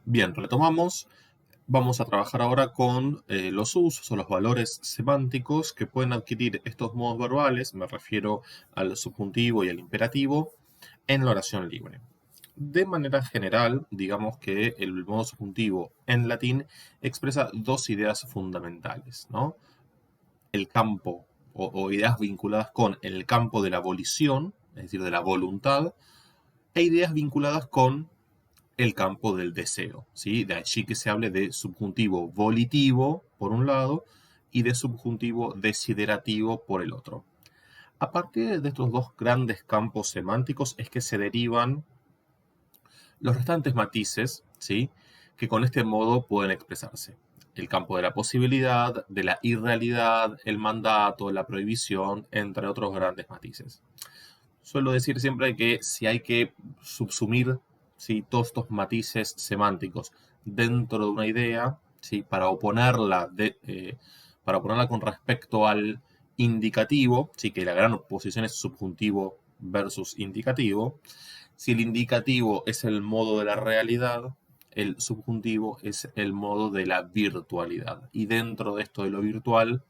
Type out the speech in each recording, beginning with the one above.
Bien, retomamos. Vamos a trabajar ahora con los usos o los valores semánticos que pueden adquirir estos modos verbales, me refiero al subjuntivo y al imperativo, en la oración libre. De manera general, digamos que el modo subjuntivo en latín expresa dos ideas fundamentales, ¿no? El campo o ideas vinculadas con el campo de la volición, es decir, de la voluntad, e ideas vinculadas con el campo del deseo, ¿sí? De allí que se hable de subjuntivo volitivo, por un lado, y de subjuntivo desiderativo, por el otro. A partir de estos dos grandes campos semánticos es que se derivan los restantes matices, ¿sí? Que con este modo pueden expresarse. El campo de la posibilidad, de la irrealidad, el mandato, la prohibición, entre otros grandes matices. Suelo decir siempre que si hay que subsumir, ¿sí?, todos estos matices semánticos dentro de una idea, ¿sí?, para oponerla con respecto al indicativo, ¿sí?, que la gran oposición es subjuntivo versus indicativo. Si el indicativo es el modo de la realidad, el subjuntivo es el modo de la virtualidad. Y dentro de esto de lo virtual,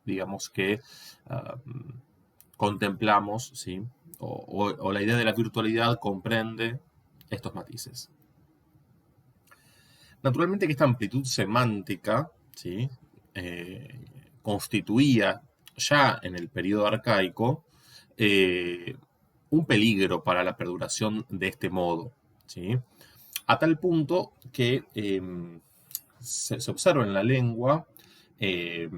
digamos que contemplamos, ¿sí? O la idea de la virtualidad comprende estos matices. Naturalmente que esta amplitud semántica, ¿sí?, constituía ya en el periodo arcaico un peligro para la perduración de este modo, ¿sí? A tal punto que se observa en la lengua eh,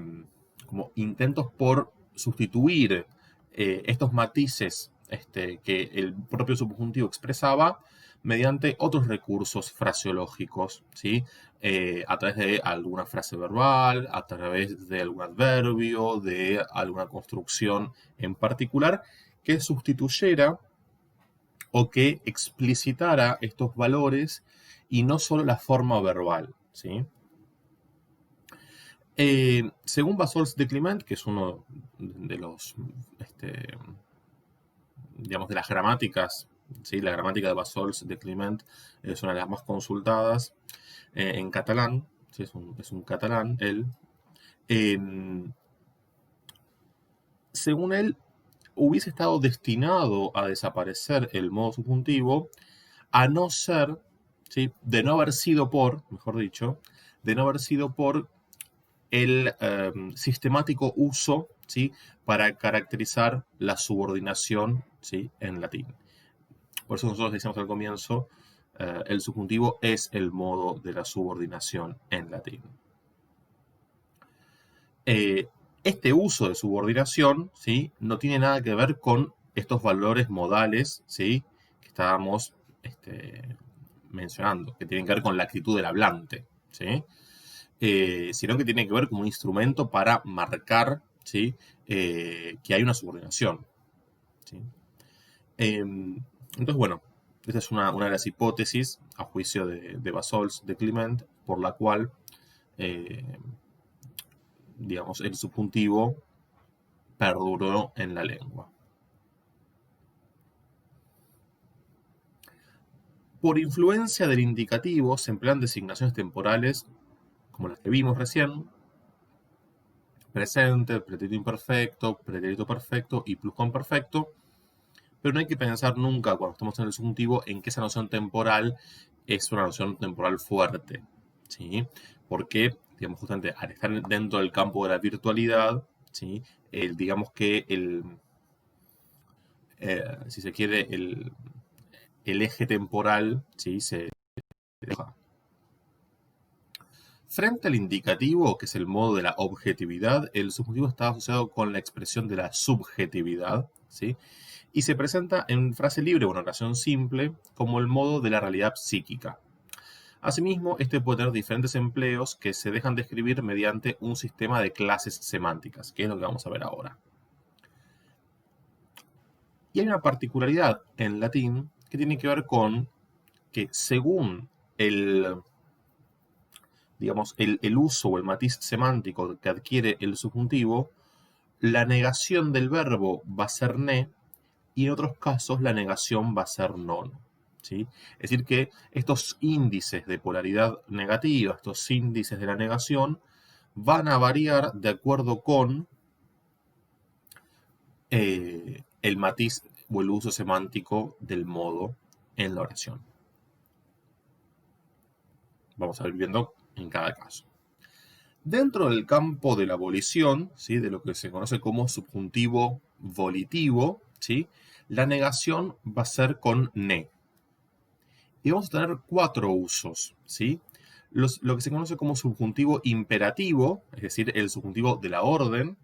como intentos por sustituir estos matices que el propio subjuntivo expresaba mediante otros recursos fraseológicos, ¿sí? A través de alguna frase verbal, a través de algún adverbio, de alguna construcción en particular, que sustituyera o que explicitara estos valores y no solo la forma verbal, ¿sí? Según Bassols de Clement, que es uno de los, digamos, de las gramáticas, ¿sí? La gramática de Bassols de Clement es una de las más consultadas en catalán, ¿sí? Es un catalán, él. Eh, Según él, hubiese estado destinado a desaparecer el modo subjuntivo a no ser, ¿sí?, de no haber sido por, mejor dicho, de no haber sido por el sistemático uso, ¿sí?, para caracterizar la subordinación, ¿sí?, en latín. Por eso nosotros decíamos al comienzo, el subjuntivo es el modo de la subordinación en latín. Este uso de subordinación, ¿sí?, no tiene nada que ver con estos valores modales, ¿sí?, que estábamos mencionando, que tienen que ver con la actitud del hablante, ¿sí?, sino que tiene que ver con un instrumento para marcar, ¿sí?, que hay una subordinación, ¿sí? Entonces, bueno, esta es una de las hipótesis, a juicio de Bassols, de Clement, por la cual, digamos, el subjuntivo perduró en la lengua. Por influencia del indicativo se emplean designaciones temporales como las que vimos recién: presente, pretérito imperfecto, pretérito perfecto y pluscuamperfecto, pero no hay que pensar nunca cuando estamos en el subjuntivo en que esa noción temporal es una noción temporal fuerte, ¿sí? Porque, digamos, justamente al estar dentro del campo de la virtualidad, ¿sí?, digamos que si se quiere, el eje temporal, ¿sí?, se deja. Frente al indicativo, que es el modo de la objetividad, el subjuntivo está asociado con la expresión de la subjetividad, ¿sí?, y se presenta en frase libre o en oración simple como el modo de la realidad psíquica. Asimismo, este puede tener diferentes empleos que se dejan describir mediante un sistema de clases semánticas, que es lo que vamos a ver ahora. Y hay una particularidad en latín que tiene que ver con que según digamos, el uso o el matiz semántico que adquiere el subjuntivo, la negación del verbo va a ser ne y en otros casos la negación va a ser non. ¿sí? Es decir, que estos índices de polaridad negativa, estos índices de la negación, van a variar de acuerdo con el matiz o el uso semántico del modo en la oración. Vamos a ir viendo en cada caso. Dentro del campo de la volición, ¿sí? De lo que se conoce como subjuntivo volitivo, ¿sí? La negación va a ser con ne. Y vamos a tener 4 usos, ¿sí? Lo que se conoce como subjuntivo imperativo, es decir, el subjuntivo de la orden,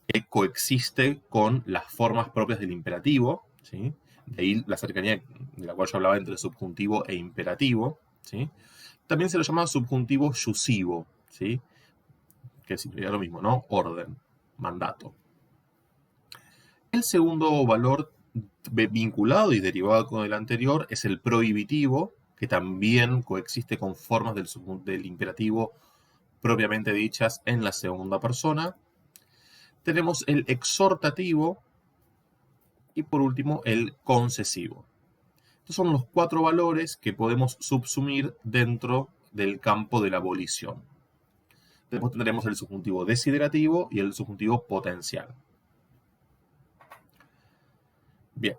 que coexiste con las formas propias del imperativo, ¿sí? De ahí la cercanía de la cual yo hablaba entre subjuntivo e imperativo, ¿sí? También se lo llama subjuntivo yusivo, ¿sí? Que significa lo mismo, ¿no? Orden, mandato. El segundo valor vinculado y derivado con el anterior es el prohibitivo, que también coexiste con formas del imperativo propiamente dichas en la segunda persona. Tenemos el exhortativo y por último el concesivo. Estos son los 4 valores que podemos subsumir dentro del campo de la volición. Después tendremos el subjuntivo desiderativo y el subjuntivo potencial. Bien,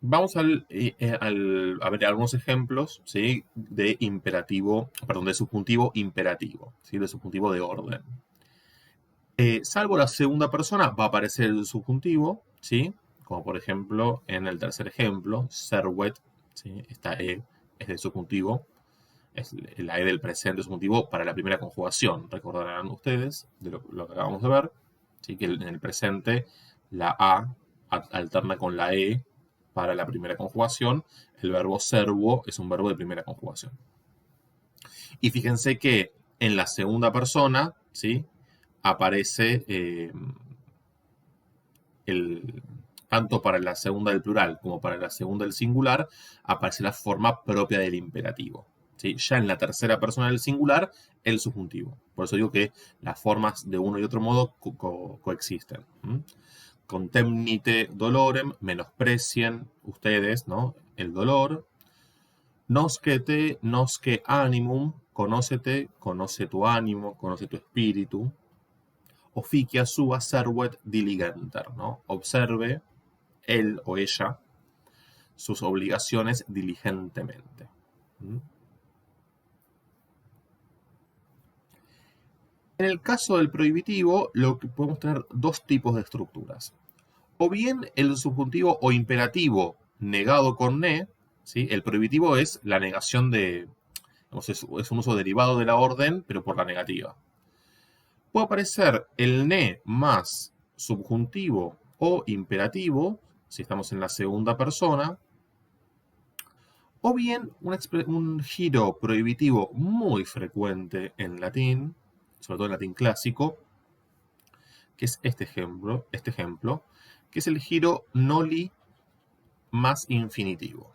vamos a ver algunos ejemplos, ¿sí? De subjuntivo imperativo, ¿sí? De subjuntivo de orden. Salvo la segunda persona, va a aparecer el subjuntivo, ¿sí? Como por ejemplo en el tercer ejemplo, servet, ¿sí? Esta E es del subjuntivo, es la E del presente subjuntivo para la primera conjugación. Recordarán ustedes de lo que acabamos de ver, ¿sí? Que en el presente la A alterna con la E para la primera conjugación. El verbo servo es un verbo de primera conjugación. Y fíjense que en la segunda persona, ¿sí? Aparece tanto para la segunda del plural como para la segunda del singular, aparece la forma propia del imperativo. ¿Sí? Ya en la tercera persona del singular, el subjuntivo. Por eso digo que las formas de uno y otro modo coexisten. Contemnite dolorem, menosprecien ustedes, ¿no? El dolor. Nosque nosque animum, conócete, conoce tu ánimo, conoce tu espíritu. Officia sua servet diligenter, ¿no? Observe él o ella sus obligaciones diligentemente. En el caso del prohibitivo, lo que podemos tener 2 tipos de estructuras. O bien el subjuntivo o imperativo negado con ne, ¿sí? El prohibitivo es la negación de, digamos, es un uso derivado de la orden, pero por la negativa. Puede aparecer el ne más subjuntivo o imperativo, si estamos en la segunda persona, o bien un giro prohibitivo muy frecuente en latín, sobre todo en latín clásico, que es este ejemplo, que es el giro noli más infinitivo.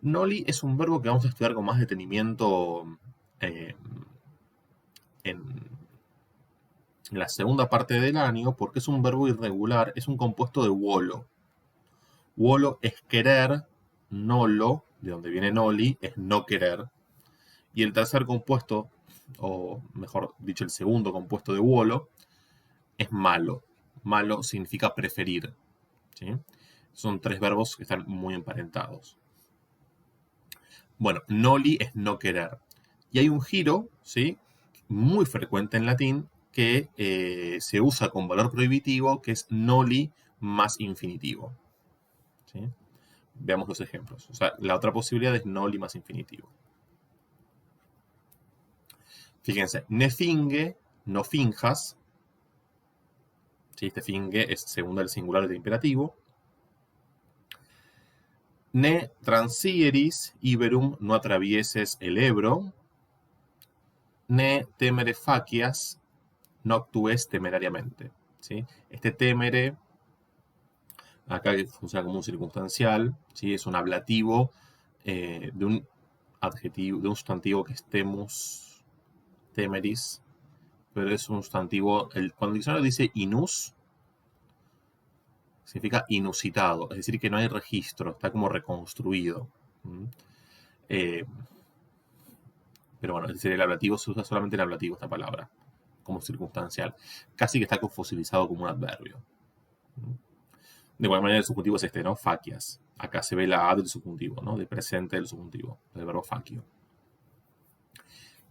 Noli es un verbo que vamos a estudiar con más detenimiento en la segunda parte del año, porque es un verbo irregular, es un compuesto de wolo. Wolo es querer, nolo, de donde viene noli, es no querer. Y el tercer compuesto, o mejor dicho, el segundo compuesto de wolo, es malo. Malo significa preferir. ¿Sí? Son 3 verbos que están muy emparentados. Bueno, noli es no querer. Y hay un giro, ¿sí? Muy frecuente en latín, que se usa con valor prohibitivo, que es noli más infinitivo. ¿Sí? Veamos los ejemplos. O sea, la otra posibilidad es noli más infinitivo. Fíjense, ne finge, no finjas. ¿Sí? Este finge es segunda del singular del imperativo. Ne transieris iberum, no atravieses el Ebro. Ne temere facias, no actúes temerariamente. ¿Sí? Este temere, acá funciona como un circunstancial, ¿sí? Es un ablativo de un adjetivo, de un sustantivo que estemos temeris, pero es un sustantivo, cuando el diccionario dice inus, significa inusitado, es decir, que no hay registro, está como reconstruido. Eh, pero bueno, sería el ablativo, se usa solamente el ablativo esta palabra, como circunstancial. Casi que está fosilizado como un adverbio. De igual manera el subjuntivo es este, ¿no? Facias. Acá se ve la A del subjuntivo, ¿no? De presente del subjuntivo, del verbo facio.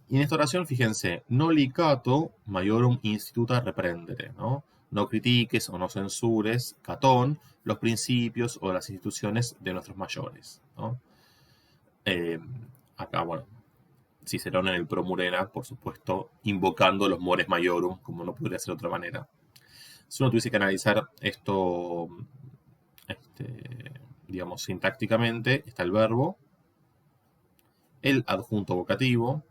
Y en esta oración, fíjense, no licato maiorum instituta reprendere, ¿no? No critiques o no censures, Catón, los principios o las instituciones de nuestros mayores, ¿no? Acá, bueno, Cicerón en el Promurena, por supuesto, invocando los mores maiorum, como no podría ser de otra manera. Si uno tuviese que analizar esto, digamos, sintácticamente, está el verbo, el adjunto vocativo,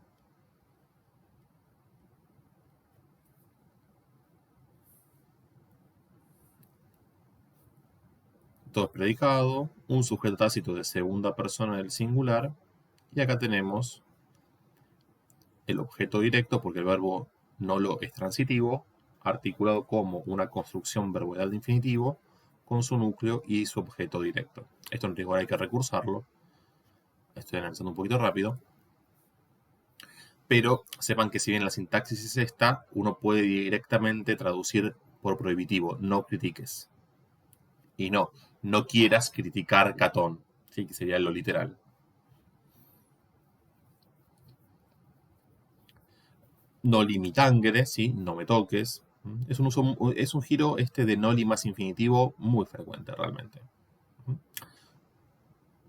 todo es predicado, un sujeto tácito de segunda persona del singular, y acá tenemos el objeto directo, porque el verbo no lo es transitivo, articulado como una construcción verboidal de infinitivo, con su núcleo y su objeto directo. Esto en rigor hay que recursarlo. Estoy analizando un poquito rápido. Pero sepan que si bien la sintaxis es esta, uno puede directamente traducir por prohibitivo, no critiques. Y no quieras criticar Catón, ¿sí? Que sería lo literal. No limitangere, ¿sí? No me toques. Es un giro de noli más infinitivo muy frecuente realmente.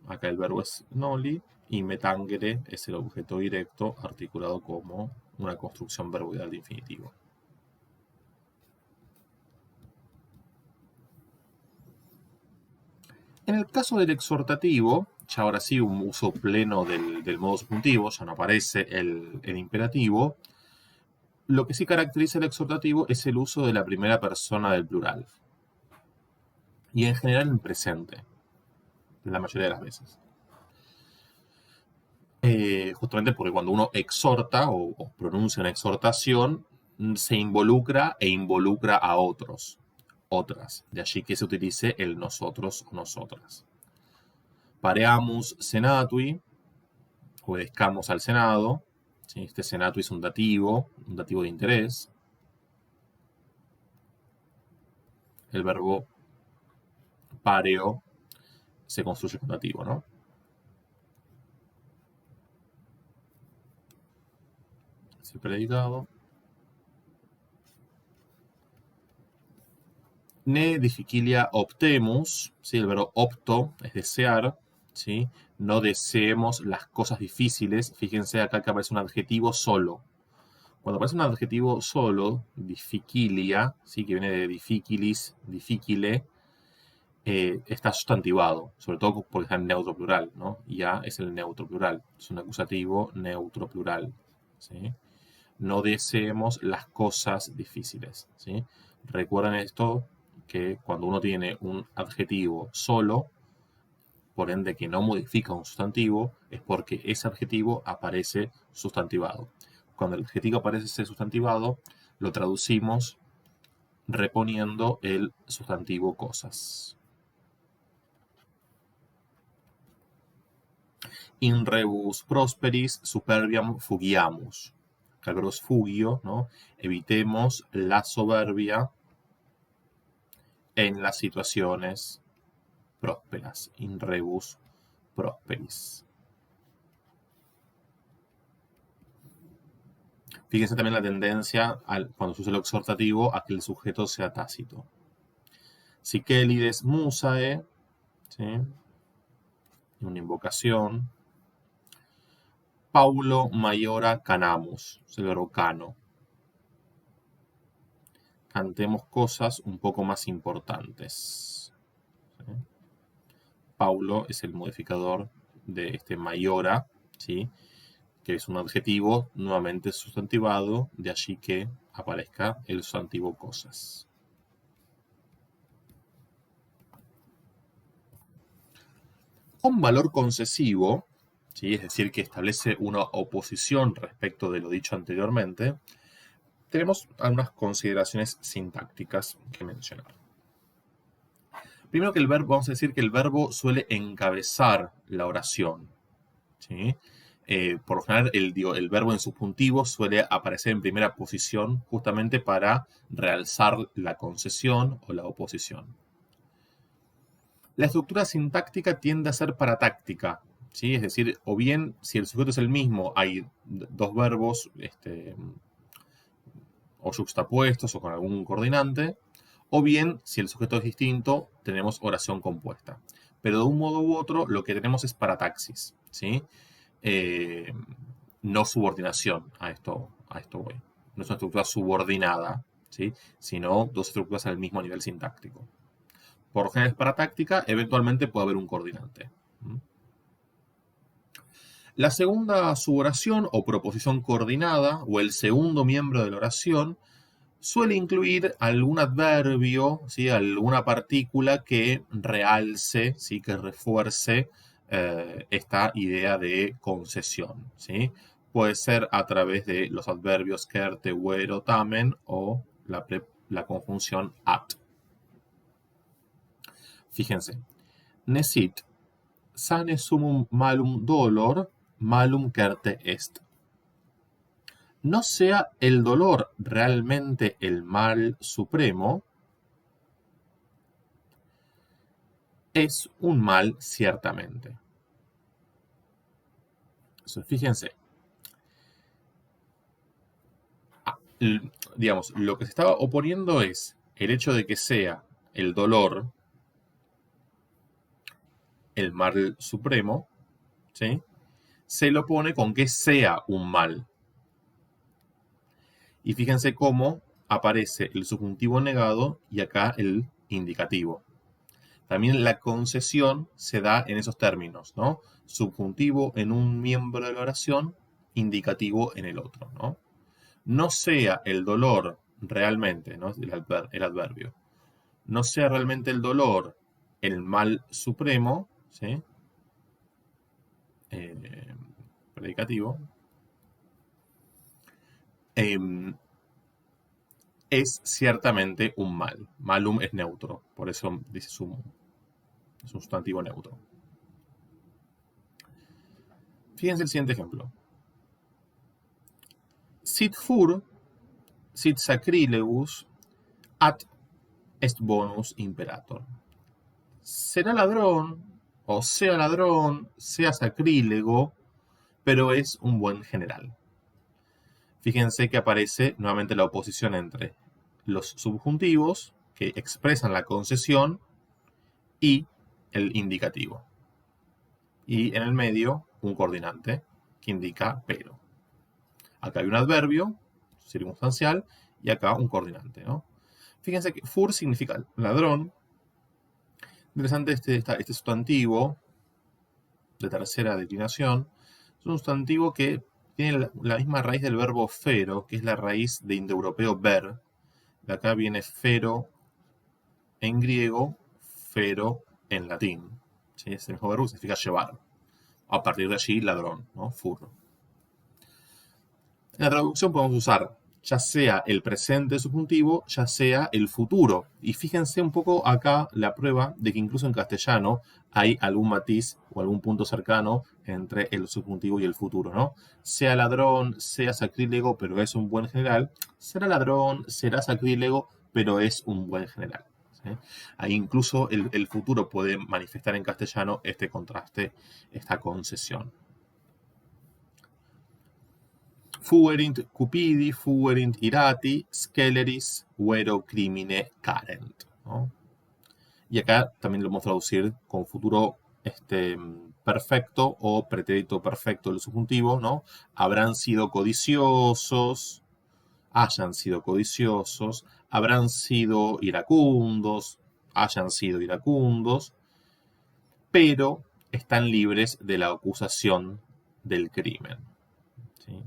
Acá el verbo es noli y metangere es el objeto directo articulado como una construcción verboidal de infinitivo. En el caso del exhortativo, ya ahora sí un uso pleno del modo subjuntivo, ya no aparece el imperativo. Lo que sí caracteriza el exhortativo es el uso de la primera persona del plural. Y en general en presente, la mayoría de las veces. Justamente porque cuando uno exhorta o pronuncia una exhortación, se involucra e involucra a otros, otras. De allí que se utilice el nosotros o nosotras. Pareamus senatui, obedezcamos al Senado. ¿Sí? Este senatui es un dativo de interés. El verbo pareo se construye con dativo, ¿no? Es el predicado. Ne difficilia optemus, ¿sí? El verbo opto es desear, ¿sí? No deseemos las cosas difíciles. Fíjense acá que aparece un adjetivo solo. Cuando aparece un adjetivo solo, difficilia, ¿sí? Que viene de difficilis, difficile, está sustantivado, sobre todo porque está en neutro plural, ¿no? Ya es el neutro plural, es un acusativo neutro plural, ¿sí? No deseemos las cosas difíciles, ¿sí? Recuerden esto, que cuando uno tiene un adjetivo solo, por ende que no modifica un sustantivo, es porque ese adjetivo aparece sustantivado. Cuando el adjetivo aparece sustantivado, lo traducimos reponiendo el sustantivo cosas. In rebus prosperis superbiam fugiamus. Calgros fugio, ¿no? Evitemos la soberbia en las situaciones prósperas. In rebus prosperis. Fíjense también la tendencia, cuando se usa el exhortativo, a que el sujeto sea tácito. Siquelides musae, ¿sí? Una invocación. Paulo maiora canamus, es el verbo cano. Cantemos cosas un poco más importantes. ¿Sí? Paulo es el modificador de este maiora, ¿sí? Que es un adjetivo nuevamente sustantivado, de allí que aparezca el sustantivo cosas. Con valor concesivo, ¿sí? Es decir, que establece una oposición respecto de lo dicho anteriormente, tenemos algunas consideraciones sintácticas que mencionar. Primero que el verbo, vamos a decir que el verbo suele encabezar la oración, ¿sí? Por lo general, el verbo en subjuntivo suele aparecer en primera posición justamente para realzar la concesión o la oposición. La estructura sintáctica tiende a ser paratáctica, ¿sí? Es decir, o bien si el sujeto es el mismo, hay dos verbos o yuxtapuestos o con algún coordinante, o bien si el sujeto es distinto, tenemos oración compuesta. Pero de un modo u otro, lo que tenemos es parataxis, ¿sí? Eh, no subordinación, a esto voy. No es una estructura subordinada, ¿sí? Sino dos estructuras al mismo nivel sintáctico. Por lo general es paratáctica, eventualmente puede haber un coordinante. La segunda suboración o proposición coordinada, o el segundo miembro de la oración, suele incluir algún adverbio, ¿sí? Alguna partícula que realce, ¿sí? Que refuerce esta idea de concesión, ¿sí? Puede ser a través de los adverbios ker, te, wero, tamen o la conjunción at. Fíjense, nesit sane sumum malum dolor, malum certe est. No sea el dolor realmente el mal supremo, es un mal ciertamente. Fíjense, digamos, lo que se estaba oponiendo es el hecho de que sea el dolor el mal supremo, ¿sí? Se lo opone con que sea un mal. Y fíjense cómo aparece el subjuntivo negado y acá el indicativo. También la concesión se da en esos términos, ¿no? Subjuntivo en un miembro de la oración, indicativo en el otro, ¿no? No sea el dolor realmente, ¿no? El adverbio. No sea realmente el dolor el mal supremo, ¿sí? Eh, predicativo. Es ciertamente un mal. Malum es neutro, por eso dice sumum. Es un sustantivo neutro. Fíjense el siguiente ejemplo. Sit fur, sit sacrilegus, at est bonus imperator. Será ladrón, o sea sacrílego, pero es un buen general. Fíjense que aparece nuevamente la oposición entre los subjuntivos, que expresan la concesión, y el indicativo. Y en el medio, un coordinante que indica pero. Acá hay un adverbio circunstancial y acá un coordinante, ¿no? Fíjense que fur significa ladrón. Interesante este sustantivo de tercera declinación. Es un sustantivo que tiene la misma raíz del verbo fero, que es la raíz de indoeuropeo ver. De acá viene fero en griego, fero en latín. ¿Sí? Es el mismo verbo que significa llevar. A partir de allí, ladrón, ¿no? Fur. En la traducción podemos usar ya sea el presente subjuntivo, ya sea el futuro. Y fíjense un poco acá la prueba de que incluso en castellano hay algún matiz o algún punto cercano entre el subjuntivo y el futuro, ¿no? Sea ladrón, sea sacrílego, pero es un buen general. Será ladrón, será sacrílego, pero es un buen general. ¿Sí? Ahí incluso el futuro puede manifestar en castellano este contraste, esta concesión. Fuerint cupidi, fuerint irati, sceleris, vero crimine carent, ¿no? Y acá también lo vamos a traducir con futuro perfecto o pretérito perfecto del subjuntivo, ¿no? Habrán sido codiciosos, hayan sido codiciosos, habrán sido iracundos, hayan sido iracundos, pero están libres de la acusación del crimen, ¿sí?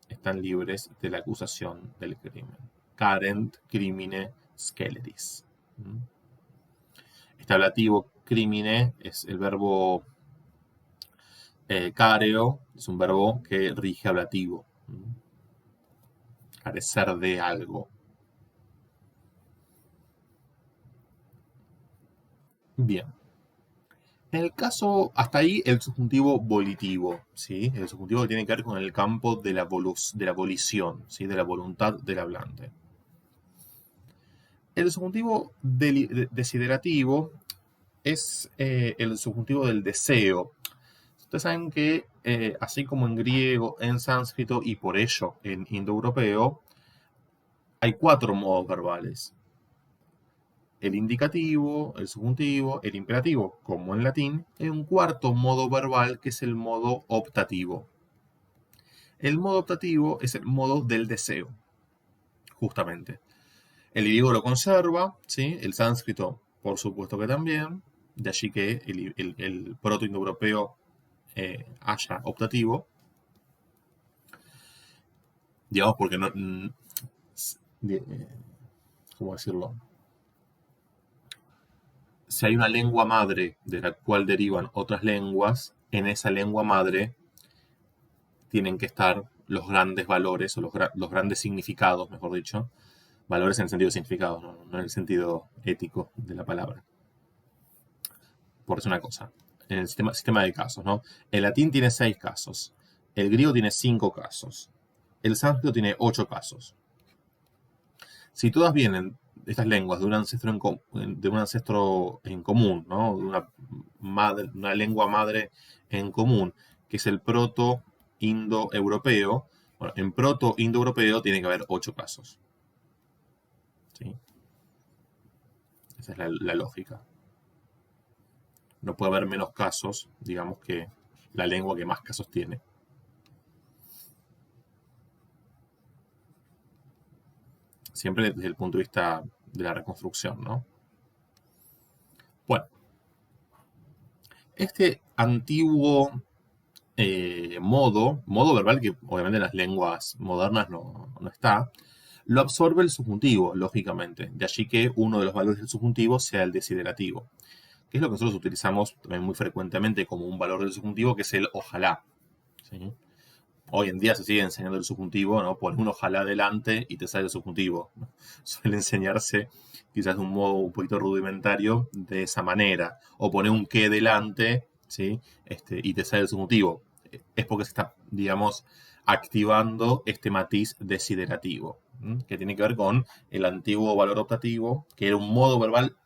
Están libres de la acusación del crimen. Carent crimine sceleris. Este ablativo crimine es el verbo careo, es un verbo que rige ablativo. Carecer de algo. Bien. En el caso, hasta ahí, el subjuntivo volitivo, ¿sí? El subjuntivo que tiene que ver con el campo de la, de la volición, ¿sí? De la voluntad del hablante. El subjuntivo desiderativo es el subjuntivo del deseo. Ustedes saben que, así como en griego, en sánscrito y por ello en indoeuropeo, hay 4 modos verbales. El indicativo, el subjuntivo, el imperativo, como en latín, y un cuarto modo verbal que es el modo optativo. El modo optativo es el modo del deseo, justamente. El griego lo conserva, ¿sí? El sánscrito, por supuesto que también, de allí que el proto-indoeuropeo haya optativo, digamos porque no, ¿cómo decirlo? Si hay una lengua madre de la cual derivan otras lenguas, en esa lengua madre tienen que estar los grandes valores o los grandes significados, mejor dicho, valores en el sentido de significados, no en el sentido ético de la palabra. Por eso una cosa, en el sistema de casos, ¿no? El latín tiene 6 casos, el griego tiene 5 casos, el sánscrito tiene 8 casos. Si todas vienen, estas lenguas, de un ancestro en común, ¿no? De una lengua madre en común, que es el proto-indoeuropeo, bueno, en proto-indoeuropeo tiene que haber 8 casos. ¿Sí? Esa es la lógica. No puede haber menos casos, digamos, que la lengua que más casos tiene. Siempre desde el punto de vista de la reconstrucción, ¿no? Bueno, este antiguo modo verbal que obviamente en las lenguas modernas no está, lo absorbe el subjuntivo, lógicamente. De allí que uno de los valores del subjuntivo sea el desiderativo, que es lo que nosotros utilizamos también muy frecuentemente como un valor del subjuntivo, que es el ojalá. ¿Sí? Hoy en día se sigue enseñando el subjuntivo, ¿no? Pones un ojalá adelante y te sale el subjuntivo, ¿no? Suele enseñarse quizás de un modo un poquito rudimentario de esa manera. O poner un que delante, ¿sí? Y te sale el subjuntivo. Es porque se está, digamos, activando este matiz desiderativo, ¿m? Que tiene que ver con el antiguo valor optativo, que era un modo verbal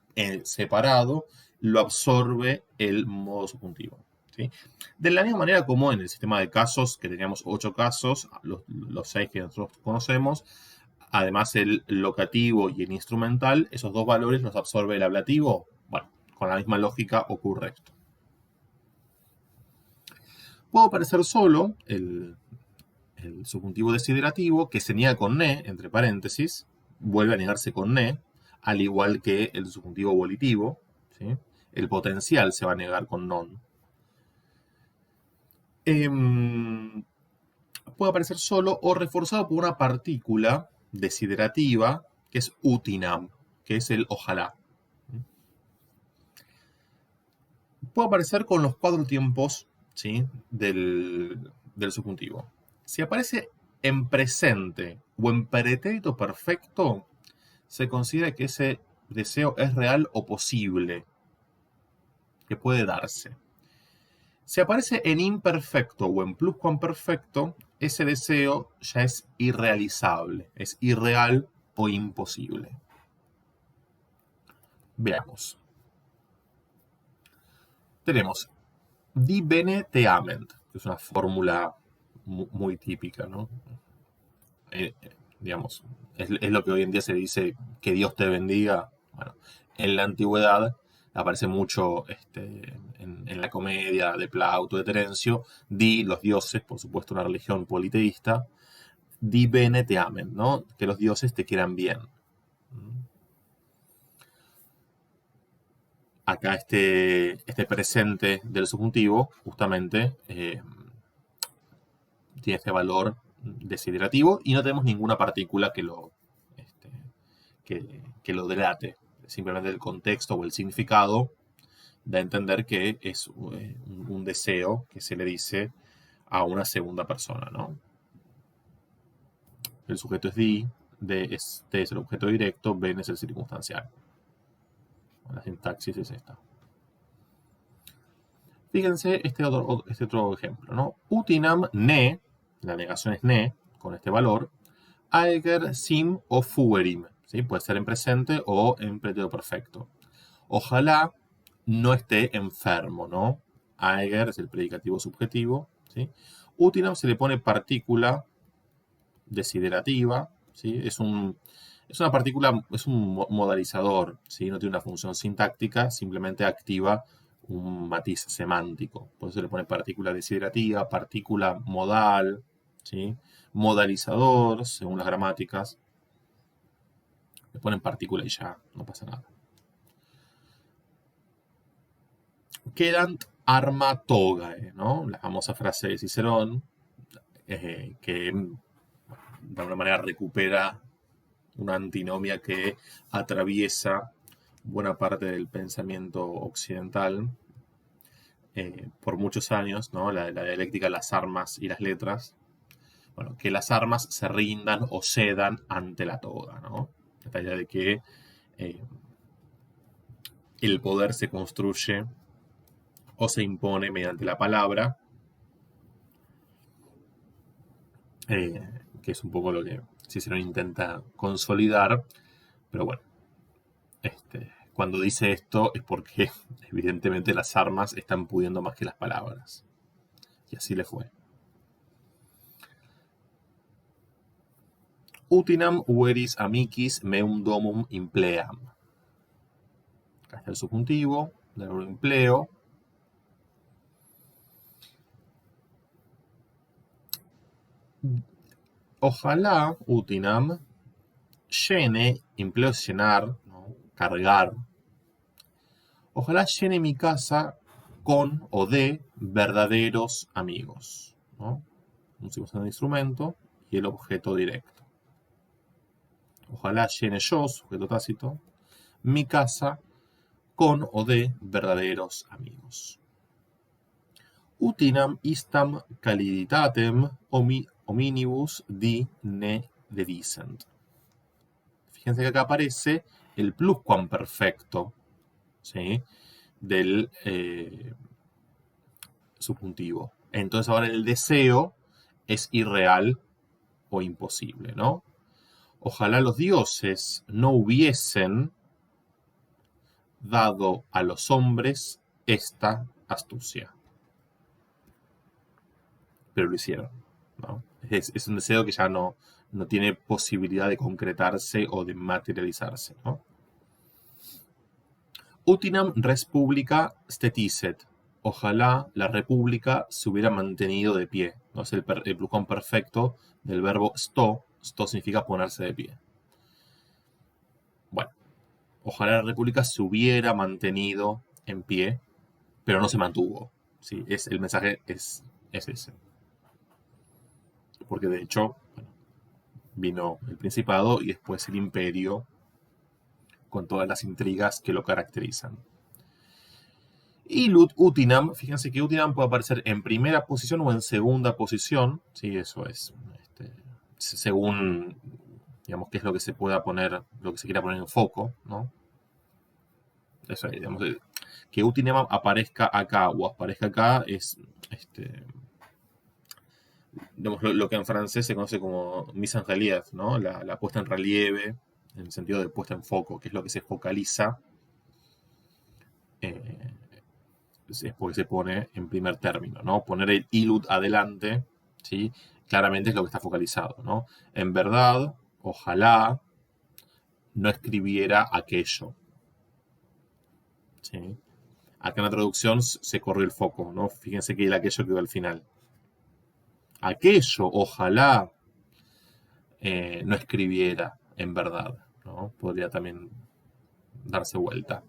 separado, lo absorbe el modo subjuntivo. ¿Sí? De la misma manera como en el sistema de casos, que teníamos 8 casos, los 6 que nosotros conocemos, además el locativo y el instrumental, esos 2 valores los absorbe el ablativo. Bueno, con la misma lógica ocurre esto. Puede aparecer solo el subjuntivo desiderativo, que se niega con ne, entre paréntesis, vuelve a negarse con ne, al igual que el subjuntivo volitivo. ¿Sí? El potencial se va a negar con non. Puede aparecer solo o reforzado por una partícula desiderativa que es utinam, que es el ojalá. Puede aparecer con los 4 tiempos, ¿sí? del subjuntivo. Si aparece en presente o en pretérito perfecto, se considera que ese deseo es real o posible, que puede darse. Si aparece en imperfecto o en pluscuamperfecto, ese deseo ya es irrealizable, es irreal o imposible. Veamos. Tenemos di bene te ament, que es una fórmula muy típica, ¿no? Digamos, es lo que hoy en día se dice que Dios te bendiga. Bueno, en la antigüedad aparece mucho en la comedia de Plauto, de Terencio, di los dioses, por supuesto una religión politeísta, di bene te amen, ¿no? Que los dioses te quieran bien. Acá este presente del subjuntivo, justamente, tiene este valor desiderativo y no tenemos ninguna partícula este, que lo delate. Simplemente el contexto o el significado da a entender que es un deseo que se le dice a una segunda persona, ¿no? El sujeto es di, T es el objeto directo, ben es el circunstancial. La sintaxis es esta. Fíjense este otro ejemplo, ¿no? Utinam ne, la negación es ne, con este valor, aeger sim o fuerim, ¿sí? Puede ser en presente o en pretérito perfecto. Ojalá no esté enfermo, ¿no? Aeger es el predicativo subjetivo, ¿sí? Utinam se le pone partícula desiderativa, ¿sí? Es una partícula, es un modalizador, ¿sí? No tiene una función sintáctica, simplemente activa un matiz semántico. Por eso se le pone partícula desiderativa, partícula modal, ¿sí? Modalizador, según las gramáticas. Le ponen partícula y ya, no pasa nada. Quedant arma togae, ¿no? La famosa frase de Cicerón, que de alguna manera recupera una antinomia que atraviesa buena parte del pensamiento occidental por muchos años, ¿no? La dialéctica de las armas y las letras. Bueno, que las armas se rindan o cedan ante la toga, ¿no? La idea de que eh, el poder se construye o se impone mediante la palabra, que es un poco lo que Cicerón intenta consolidar, pero bueno, cuando dice esto es porque evidentemente las armas están pudiendo más que las palabras. Y así le fue. Utinam veris amicis meum domum impleam. Acá está el subjuntivo del verbo empleo. Ojalá utinam llene, empleo es llenar, ¿no? Cargar. Ojalá llene mi casa con o de verdaderos amigos, ¿no? Usamos el instrumento y el objeto directo. Ojalá llene yo, sujeto tácito, mi casa con o de verdaderos amigos. Utinam istam caliditatem hominibus di ne dedicent. Fíjense que acá aparece el pluscuamperfecto, ¿sí? Del subjuntivo. Entonces ahora el deseo es irreal o imposible, ¿no? Ojalá los dioses no hubiesen dado a los hombres esta astucia. Pero lo hicieron, ¿no? Es un deseo que ya no tiene posibilidad de concretarse o de materializarse, ¿no? Utinam res publica steticet. Ojalá la república se hubiera mantenido de pie, ¿no? Es el perfecto del verbo sto. Sto significa ponerse de pie. Bueno, ojalá la república se hubiera mantenido en pie, pero no se mantuvo. ¿Sí? El mensaje es ese. Porque de hecho, bueno, vino el Principado y después el Imperio con todas las intrigas que lo caracterizan. Y Utinam, fíjense que Utinam puede aparecer en primera posición o en segunda posición, ¿sí? Eso es, según, digamos, qué es lo que se pueda poner, lo que se quiera poner en foco, ¿no? Eso es, digamos, que Utinam aparezca acá o aparezca acá es, digamos, lo que en francés se conoce como mise en relief, ¿no? La puesta en relieve, en el sentido de puesta en foco, que es lo que se focaliza, es porque se pone en primer término, ¿no? Poner el ilud adelante, ¿sí? Claramente es lo que está focalizado, ¿no? En verdad, ojalá no escribiera aquello, ¿sí? Acá en la traducción se corrió el foco, ¿no? Fíjense que el aquello quedó al final. Aquello, ojalá no escribiera en verdad, ¿no? Podría también darse vuelta.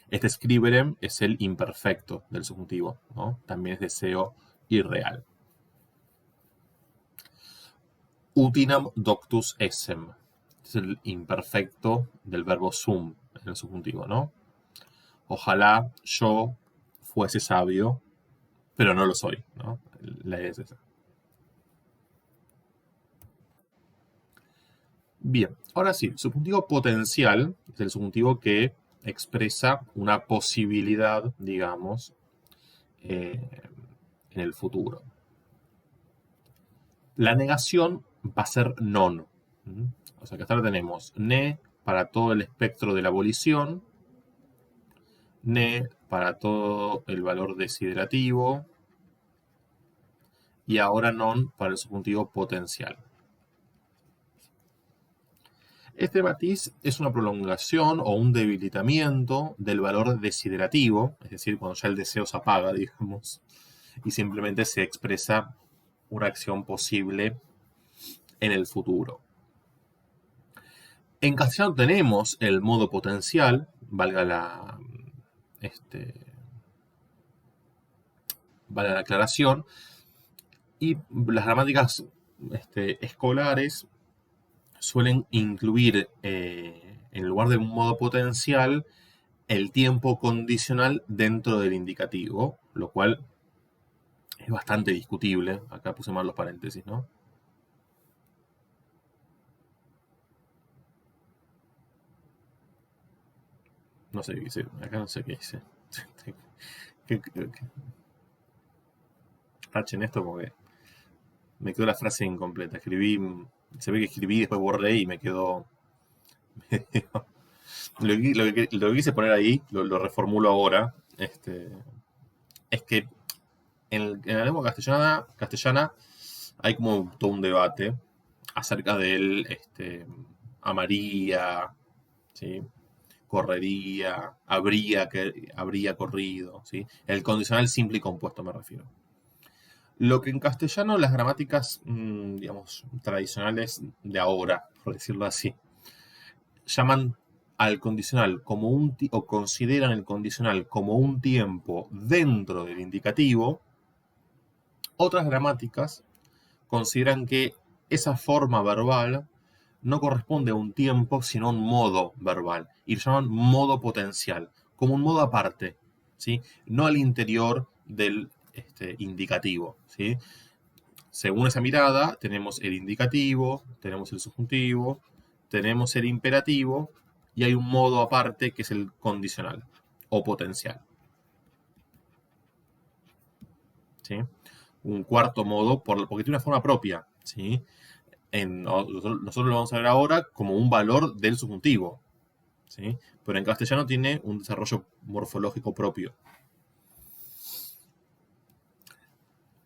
Este scriberem es el imperfecto del subjuntivo, ¿no? También es deseo irreal. Utinam doctus essem. Es el imperfecto del verbo sum en el subjuntivo, ¿no? Ojalá yo fuese sabio, pero no lo soy, ¿no? La idea es esa. Bien, ahora sí, subjuntivo potencial es el subjuntivo que expresa una posibilidad, digamos, en el futuro. La negación va a ser non. O sea que hasta ahora tenemos ne para todo el espectro de la abolición, ne para todo el valor desiderativo y ahora non para el subjuntivo potencial. Este matiz es una prolongación o un debilitamiento del valor desiderativo, es decir, cuando ya el deseo se apaga, digamos, y simplemente se expresa una acción posible en el futuro. En castellano tenemos el modo potencial, valga la aclaración, y las gramáticas escolares suelen incluir en lugar de un modo potencial el tiempo condicional dentro del indicativo, lo cual es bastante discutible. Acá puse mal los paréntesis, ¿no? No sé qué dice, acá no sé qué dice. Tachen esto porque me quedó la frase incompleta. Se ve que escribí, después borré y me quedó. Lo que quise poner ahí, lo reformulo ahora. Es que en la lengua castellana hay como todo un debate acerca del amaría, ¿sí? Correría, habría corrido, ¿sí? El condicional simple y compuesto me refiero. Lo que en castellano las gramáticas, digamos, tradicionales de ahora, por decirlo así, llaman al condicional como o consideran el condicional como un tiempo dentro del indicativo. Otras gramáticas consideran que esa forma verbal no corresponde a un tiempo, sino a un modo verbal. Y lo llaman modo potencial, como un modo aparte, ¿sí? No al interior del indicativo, ¿sí? Según esa mirada, tenemos el indicativo, tenemos el subjuntivo, tenemos el imperativo y hay un modo aparte que es el condicional o potencial, ¿sí? Un cuarto modo, porque tiene una forma propia, ¿sí? Nosotros lo vamos a ver ahora como un valor del subjuntivo, ¿sí? Pero en castellano tiene un desarrollo morfológico propio.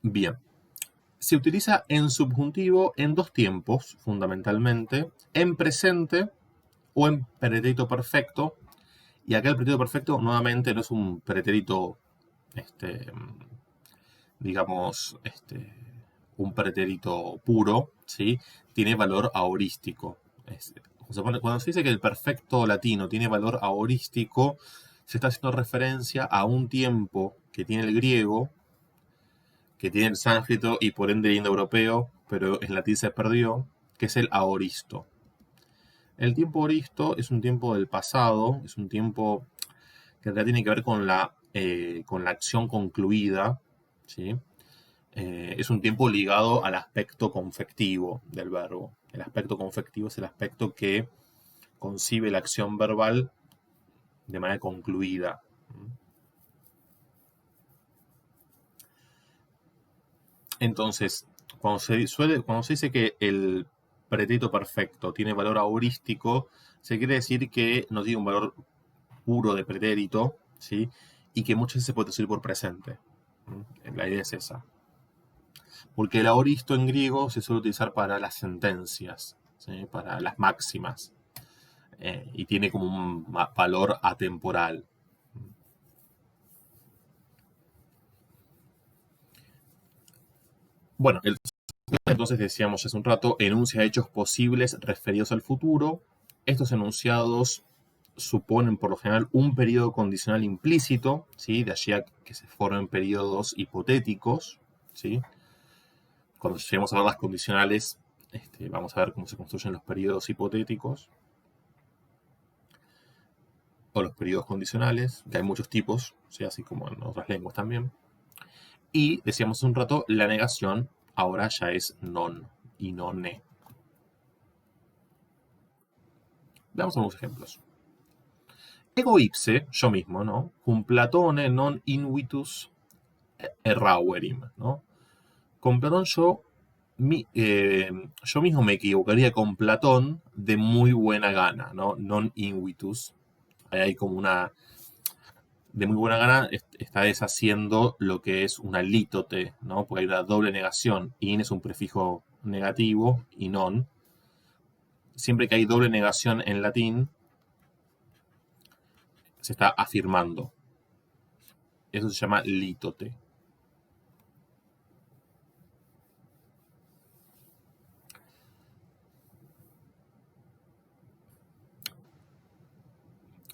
Bien. Se utiliza en subjuntivo en dos tiempos, fundamentalmente, en presente o en pretérito perfecto. Y acá el pretérito perfecto nuevamente no es un pretérito, digamos, un pretérito puro, ¿sí? Tiene valor aorístico. Cuando se dice que el perfecto latino tiene valor aorístico, se está haciendo referencia a un tiempo que tiene el griego, que tiene el sánscrito y por ende el indoeuropeo, pero en latín se perdió, que es el aoristo. El tiempo aoristo es un tiempo del pasado, es un tiempo que en realidad tiene que ver con la acción concluida, ¿sí? Es un tiempo ligado al aspecto confectivo del verbo. El aspecto confectivo es el aspecto que concibe la acción verbal de manera concluida. Entonces, cuando se dice que el pretérito perfecto tiene valor aurístico, se quiere decir que no tiene un valor puro de pretérito, ¿sí? Y que muchas veces se puede traducir por presente. La idea es esa. Porque el aoristo en griego se suele utilizar para las sentencias, ¿sí? Para las máximas. Y tiene como un valor atemporal. Bueno, entonces decíamos hace un rato, enuncia hechos posibles referidos al futuro. Estos enunciados suponen por lo general un periodo condicional implícito, ¿sí? De allí a que se formen periodos hipotéticos, ¿sí? Cuando lleguemos a ver las condicionales, vamos a ver cómo se construyen los periodos hipotéticos o los periodos condicionales, que hay muchos tipos, ¿sí? Así como en otras lenguas también. Y decíamos hace un rato, la negación ahora ya es non y no ne. Veamos algunos ejemplos. Ego ipse, yo mismo, ¿no? Cum Platone non invitus errauerim, ¿no? Con Platón yo mismo me equivocaría con Platón de muy buena gana, ¿no? Non invitus. Ahí hay como una... De muy buena gana está deshaciendo lo que es una lítote, ¿no? Porque hay una doble negación. In es un prefijo negativo y non. Siempre que hay doble negación en latín, se está afirmando. Eso se llama lítote.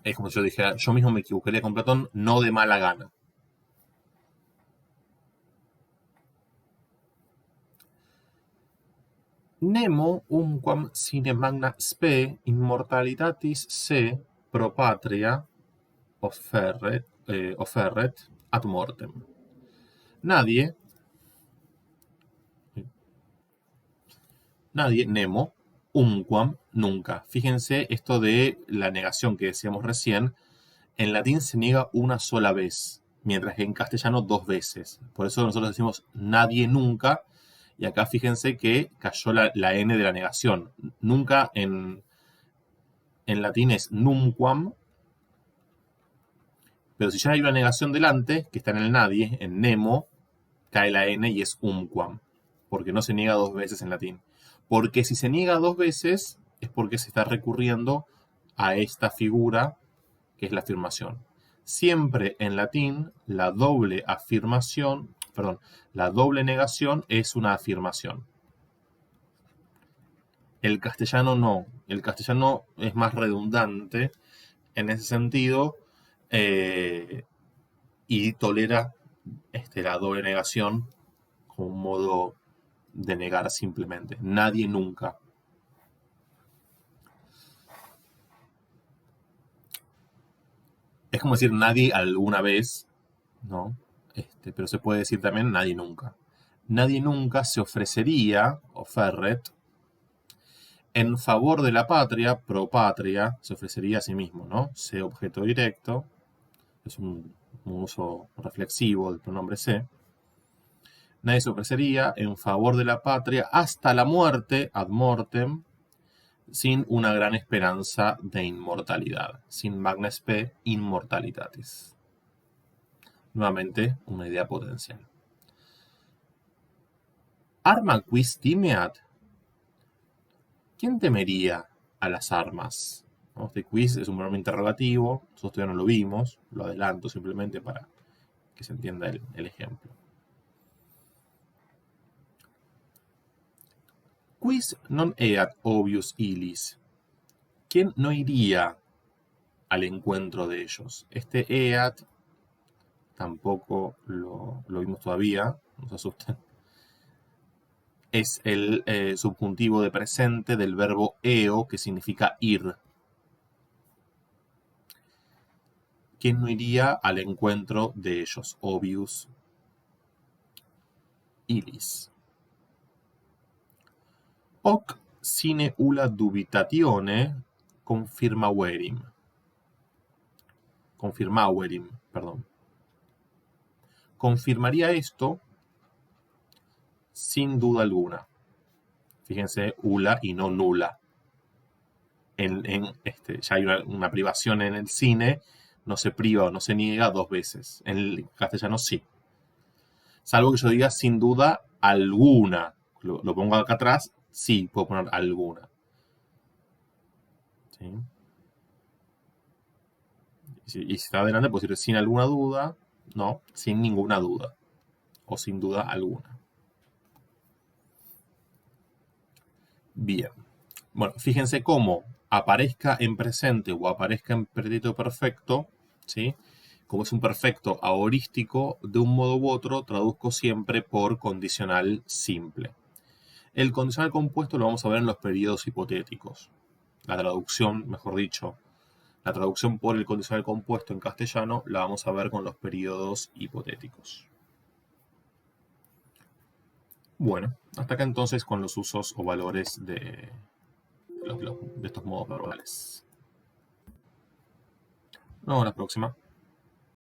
Es como si yo dijera, yo mismo me equivocaría con Platón, no de mala gana. Nemo umquam sine magna spe immortalitatis se pro patria offerret ad mortem. Nadie, Nemo, umquam, nunca. Fíjense esto de la negación que decíamos recién. En latín se niega una sola vez, mientras que en castellano dos veces. Por eso nosotros decimos nadie nunca. Y acá fíjense que cayó la N de la negación. Nunca en latín es numquam, pero si ya hay una negación delante, que está en el nadie, en Nemo, cae la N y es umquam, porque no se niega dos veces en latín. Porque si se niega dos veces, es porque se está recurriendo a esta figura que es la afirmación. Siempre en latín, la doble afirmación, perdón, la doble negación es una afirmación. El castellano no. El castellano es más redundante en ese sentido y tolera la doble negación como un modo de negar simplemente. Nadie nunca. Es como decir nadie alguna vez, ¿no? Pero se puede decir también nadie nunca. Nadie nunca se ofrecería, offerret, en favor de la patria, pro patria, se ofrecería a sí mismo, ¿no? Se objeto directo, es un uso reflexivo del pronombre se. Nadie se ofrecería en favor de la patria hasta la muerte, ad mortem, sin una gran esperanza de inmortalidad, sin magna spe immortalitatis. Nuevamente, una idea potencial. Arma quis timeat. ¿Quién temería a las armas? ¿No? Este quiz es un pronombre interrogativo, nosotros todavía no lo vimos, lo adelanto simplemente para que se entienda el ejemplo. Quis non eat obvius illis. ¿Quién no iría al encuentro de ellos? Este eat tampoco lo vimos todavía, no se asusten. Es el subjuntivo de presente del verbo eo, que significa ir. ¿Quién no iría al encuentro de ellos? Obvius illis. Hoc sine ulla dubitatione confirmaverim. Perdón. Confirmaría esto sin duda alguna. Fíjense, ulla y no nula. Ya hay una privación en el cine, no se priva o no se niega dos veces. En el castellano sí. Salvo que yo diga sin duda alguna. Lo pongo acá atrás, sí, puedo poner alguna. ¿Sí? Y si está adelante, puedo decir sin alguna duda, no, sin ninguna duda. O sin duda alguna. Bien. Bueno, fíjense cómo aparezca en presente o aparezca en pretérito perfecto, ¿sí? Como es un perfecto ahorístico, de un modo u otro traduzco siempre por condicional simple. El condicional compuesto lo vamos a ver en los periodos hipotéticos. La traducción, mejor dicho, la traducción por el condicional compuesto en castellano la vamos a ver con los periodos hipotéticos. Bueno, hasta acá entonces con los usos o valores de estos modos verbales. Nos vemos la próxima.